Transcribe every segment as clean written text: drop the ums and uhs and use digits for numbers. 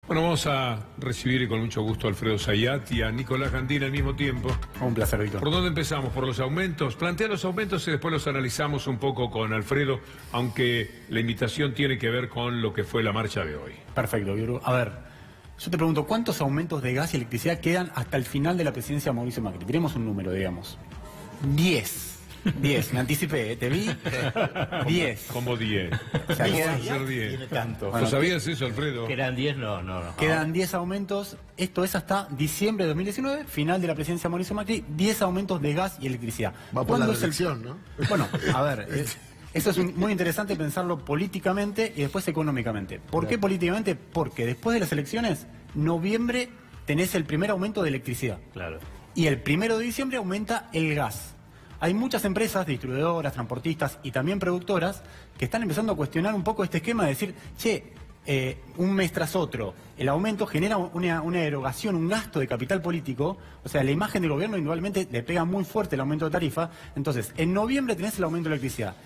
Bueno, vamos a recibir con mucho gusto a Alfredo Zayat y a Nicolás Gandini al mismo tiempo. Un placer, Víctor. ¿Por dónde empezamos? ¿Por los aumentos? Plantea los aumentos y después los analizamos un poco con Alfredo, aunque la invitación tiene que ver con lo que fue la marcha de hoy. Perfecto, Víctor. A ver, yo te pregunto, ¿cuántos aumentos de gas y electricidad quedan hasta el final de la presidencia de Mauricio Macri? Tenemos un número, digamos. 10. 10, me anticipé, ¿te vi? 10. Como 10. O sea, quedan ser 10. Tiene tanto. ¿No sabías eso, Alfredo? Que eran 10, no. Quedan 10 aumentos, esto es hasta diciembre de 2019, final de la presidencia de Mauricio Macri, 10 aumentos de gas y electricidad. Va por la ¿Cuándo es reelección, ¿no? Bueno, a ver, eso es muy interesante pensarlo políticamente y después económicamente. ¿Por qué políticamente? Porque después de las elecciones, noviembre tenés el primer aumento de electricidad. Claro. Y el 1 de diciembre aumenta el gas. Hay muchas empresas, distribuidoras, transportistas y también productoras que están empezando a cuestionar un poco este esquema de decir, che, un mes tras otro, el aumento genera una erogación, un gasto de capital político, o sea, la imagen del gobierno indudablemente le pega muy fuerte el aumento de tarifa. Entonces, en noviembre tenés el aumento de electricidad.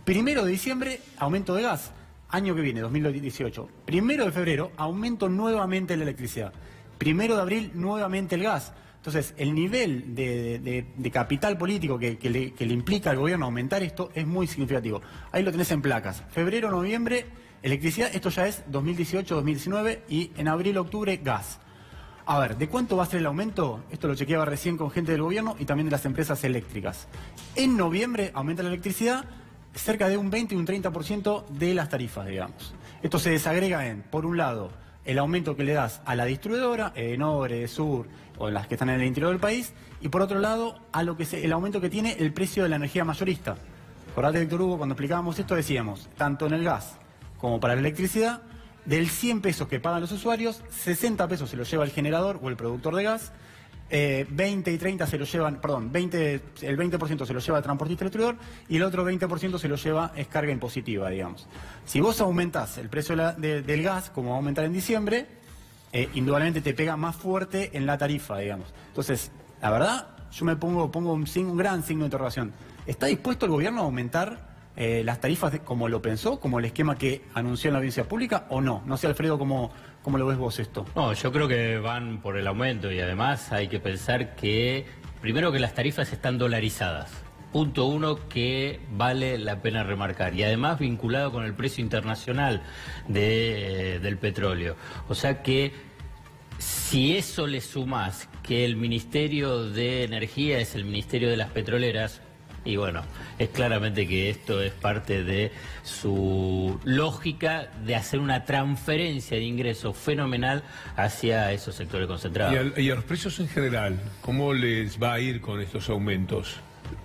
1 de diciembre, aumento de gas. Año que viene, 2018. 1 de febrero, aumento nuevamente de la electricidad. 1 de abril, nuevamente el gas. Entonces, el nivel de capital político que le implica al gobierno aumentar esto es muy significativo. Ahí lo tenés en placas. Febrero, noviembre, electricidad, esto ya es 2018, 2019 y en abril, octubre, gas. A ver, ¿de cuánto va a ser el aumento? Esto lo chequeaba recién con gente del gobierno y también de las empresas eléctricas. En noviembre aumenta la electricidad cerca de un 20 y un 30% de las tarifas, digamos. Esto se desagrega en, por un lado, el aumento que le das a la distribuidora, Enore, Sur, o las que están en el interior del país, y por otro lado, a lo que el aumento que tiene el precio de la energía mayorista. Acordate, Víctor Hugo, cuando explicábamos esto decíamos, tanto en el gas como para la electricidad, del 100 pesos que pagan los usuarios, 60 pesos se los lleva el generador o el productor de gas, 20 y 30 se lo llevan, perdón, el 20% se lo lleva el transportista y el distribuidor y el otro 20% se lo lleva es carga impositiva, digamos. Si vos aumentás el precio del gas, como va a aumentar en diciembre, indudablemente te pega más fuerte en la tarifa, digamos. Entonces, la verdad, yo me pongo un gran signo de interrogación. ¿Está dispuesto el gobierno a aumentar las tarifas como lo pensó, como el esquema que anunció en la audiencia pública o no? No sé, Alfredo, ¿cómo lo ves vos esto? No, yo creo que van por el aumento y además hay que pensar que, primero que las tarifas están dolarizadas. Punto uno que vale la pena remarcar y además vinculado con el precio internacional del petróleo. O sea que si eso le sumás que el Ministerio de Energía es el Ministerio de las Petroleras, y bueno, es claramente que esto es parte de su lógica de hacer una transferencia de ingresos fenomenal hacia esos sectores concentrados. Y a los precios en general, ¿cómo les va a ir con estos aumentos?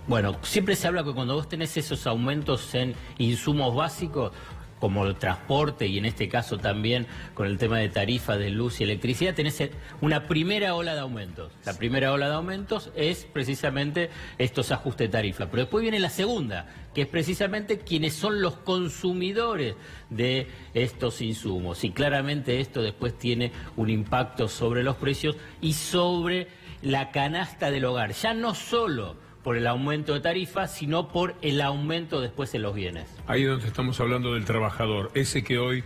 Bueno, siempre se habla que cuando vos tenés esos aumentos en insumos básicos, como el transporte y en este caso también con el tema de tarifas de luz y electricidad, tenés una primera ola de aumentos. La primera ola de aumentos es precisamente estos ajustes de tarifa. Pero después viene la segunda, que es precisamente quienes son los consumidores de estos insumos. Y claramente esto después tiene un impacto sobre los precios y sobre la canasta del hogar. Ya no solo por el aumento de tarifas, sino por el aumento después en los bienes. Ahí es donde estamos hablando del trabajador, ese que hoy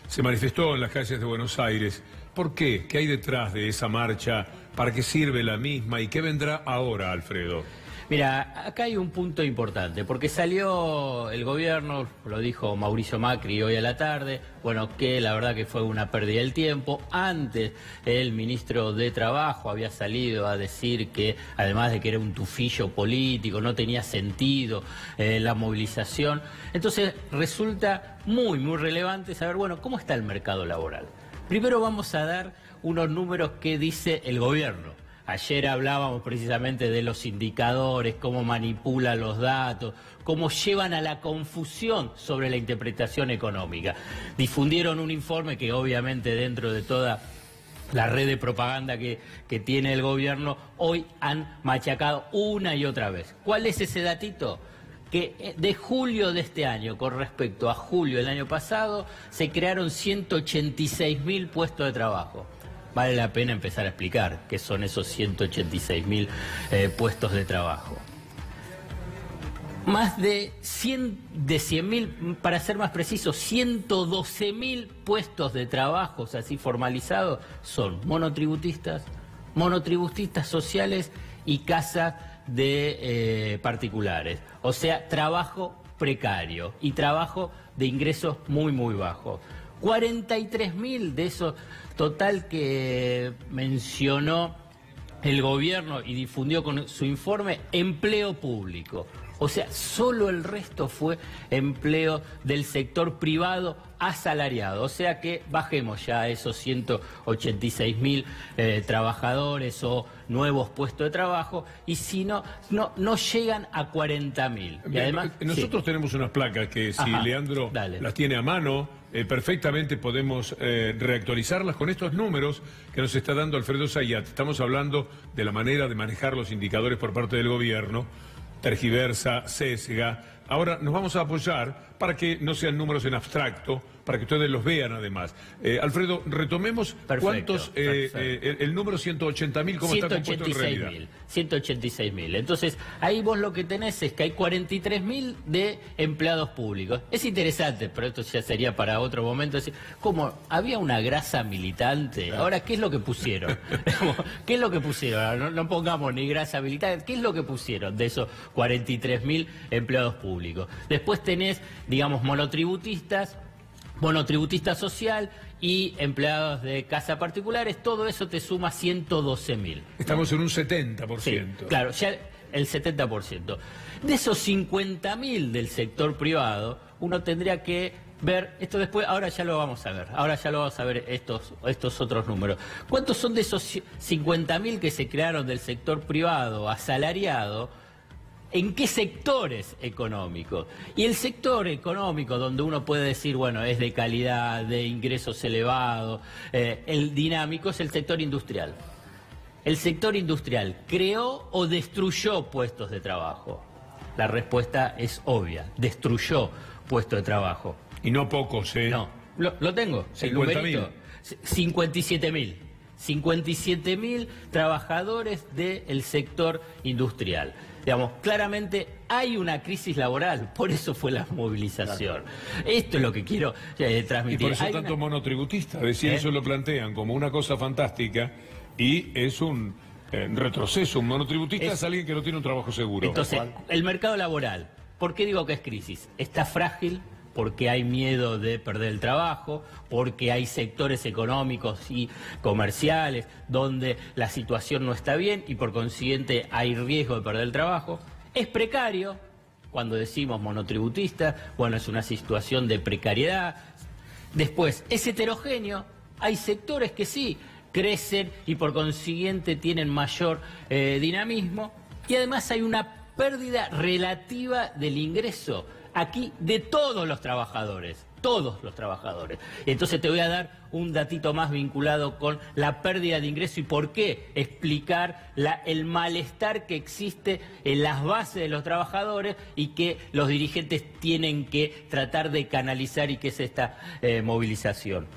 se manifestó en las calles de Buenos Aires. ¿Por qué? ¿Qué hay detrás de esa marcha? ¿Para qué sirve la misma? ¿Y qué vendrá ahora, Alfredo? Mira, acá hay un punto importante, porque salió el gobierno, lo dijo Mauricio Macri hoy a la tarde, bueno, que la verdad que fue una pérdida del tiempo. Antes el ministro de Trabajo había salido a decir que, además de que era un tufillo político, no tenía sentido la movilización. Entonces resulta muy relevante saber, bueno, ¿cómo está el mercado laboral? Primero vamos a dar unos números que dice el gobierno. Ayer hablábamos precisamente de los indicadores, cómo manipulan los datos, cómo llevan a la confusión sobre la interpretación económica. Difundieron un informe que obviamente dentro de toda la red de propaganda que tiene el gobierno, hoy han machacado una y otra vez. ¿Cuál es ese datito? Que de julio de este año con respecto a julio del año pasado se crearon 186.000 puestos de trabajo. Vale la pena empezar a explicar qué son esos 186.000 puestos de trabajo. Más de 100.000, para ser más preciso, 112.000 puestos de trabajo así formalizados son monotributistas sociales y casas de particulares. O sea, trabajo precario y trabajo de ingresos muy, muy bajos. 43.000 de esos total que mencionó el gobierno y difundió con su informe, empleo público. O sea, solo el resto fue empleo del sector privado asalariado. O sea que bajemos ya a esos 186.000 trabajadores o nuevos puestos de trabajo, y si no llegan a 40.000. Y además, nosotros tenemos unas placas que si Leandro las tiene a mano, perfectamente podemos reactualizarlas con estos números que nos está dando Alfredo Zayat. Estamos hablando de la manera de manejar los indicadores por parte del gobierno. Tergiversa, sesga. Ahora nos vamos a apoyar para que no sean números en abstracto, para que ustedes los vean además. Alfredo, retomemos cuántos, el número 180.000, ¿cómo está compuesto en realidad? 186.000. Entonces, ahí vos lo que tenés es que hay 43.000 de empleados públicos. Es interesante, pero esto ya sería para otro momento. Como había una grasa militante, ahora, ¿qué es lo que pusieron? ¿Qué es lo que pusieron? No pongamos ni grasa militante. ¿Qué es lo que pusieron de esos 43.000 empleados públicos? Después tenés, digamos, monotributistas social y empleados de casa particulares. Todo eso te suma 112.000. Estamos en un 70%. Sí, claro, ya el 70%. De esos 50.000 del sector privado, uno tendría que ver, esto después, ahora ya lo vamos a ver, estos otros números. ¿Cuántos son de esos 50.000 que se crearon del sector privado asalariado? ¿En qué sectores económicos? Y el sector económico donde uno puede decir, bueno, es de calidad, de ingresos elevados, el dinámico, es el sector industrial. ¿El sector industrial creó o destruyó puestos de trabajo? La respuesta es obvia, destruyó puestos de trabajo. Y no pocos, ¿eh? No, lo tengo, 50.000. 57.000. 57.000 trabajadores del sector industrial. Digamos, claramente hay una crisis laboral, por eso fue la movilización. Esto es lo que quiero transmitir. Y por eso tanto monotributistas, es decir, eso lo plantean como una cosa fantástica y es un retroceso. Un monotributista es alguien que no tiene un trabajo seguro. Entonces, el mercado laboral, ¿por qué digo que es crisis? Está frágil, porque hay miedo de perder el trabajo, porque hay sectores económicos y comerciales donde la situación no está bien y por consiguiente hay riesgo de perder el trabajo. Es precario, cuando decimos monotributista, bueno, es una situación de precariedad. Después, es heterogéneo, hay sectores que sí crecen y por consiguiente tienen mayor dinamismo, y además hay una pérdida relativa del ingreso aquí de todos los trabajadores. Entonces te voy a dar un datito más vinculado con la pérdida de ingreso y por qué explicar el malestar que existe en las bases de los trabajadores y que los dirigentes tienen que tratar de canalizar, y que es esta movilización.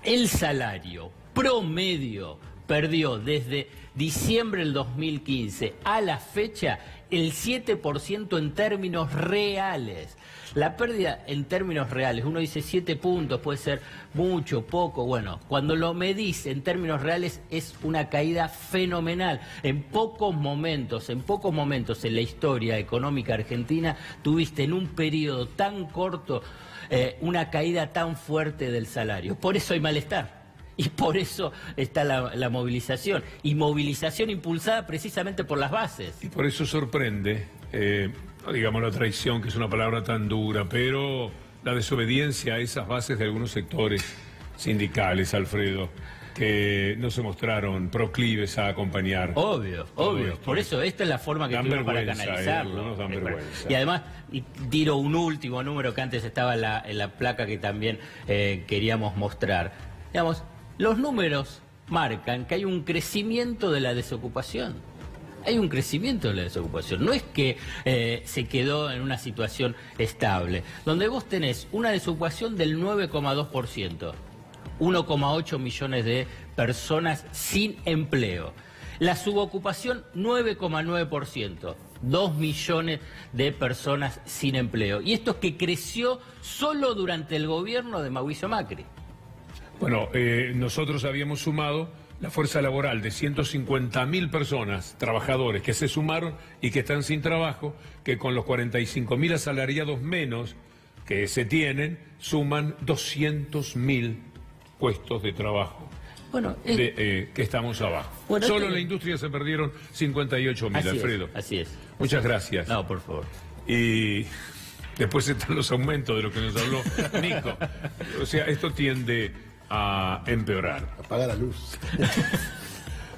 El salario promedio perdió desde diciembre del 2015 a la fecha el 7% en términos reales. La pérdida en términos reales, uno dice 7 puntos, puede ser mucho, poco. Bueno, cuando lo medís en términos reales es una caída fenomenal. En pocos momentos en la historia económica argentina tuviste en un periodo tan corto una caída tan fuerte del salario. Por eso hay malestar. Y por eso está la movilización. Y movilización impulsada precisamente por las bases. Y por eso sorprende, no digamos la traición, que es una palabra tan dura, pero la desobediencia a esas bases de algunos sectores sindicales, Alfredo, que no se mostraron proclives a acompañar. Obvio. Por eso esta es la forma que tuvieron para canalizarlo. Dan vergüenza. Y además, tiro un último número que antes estaba en la placa que también queríamos mostrar. Digamos, los números marcan que hay un crecimiento de la desocupación. No es que se quedó en una situación estable. Donde vos tenés una desocupación del 9,2%, 1,8 millones de personas sin empleo. La subocupación 9,9%. 2 millones de personas sin empleo. Y esto es que creció solo durante el gobierno de Mauricio Macri. Bueno, nosotros habíamos sumado la fuerza laboral de 150.000 personas, trabajadores, que se sumaron y que están sin trabajo, que con los 45.000 asalariados menos que se tienen, suman 200.000 puestos de trabajo. Bueno, que estamos abajo. Bueno, solo en la industria se perdieron 58.000, Alfredo. Así es. Muchas gracias. No, por favor. Y después están los aumentos de lo que nos habló Nico. O sea, esto tiende a empeorar. Apaga la luz.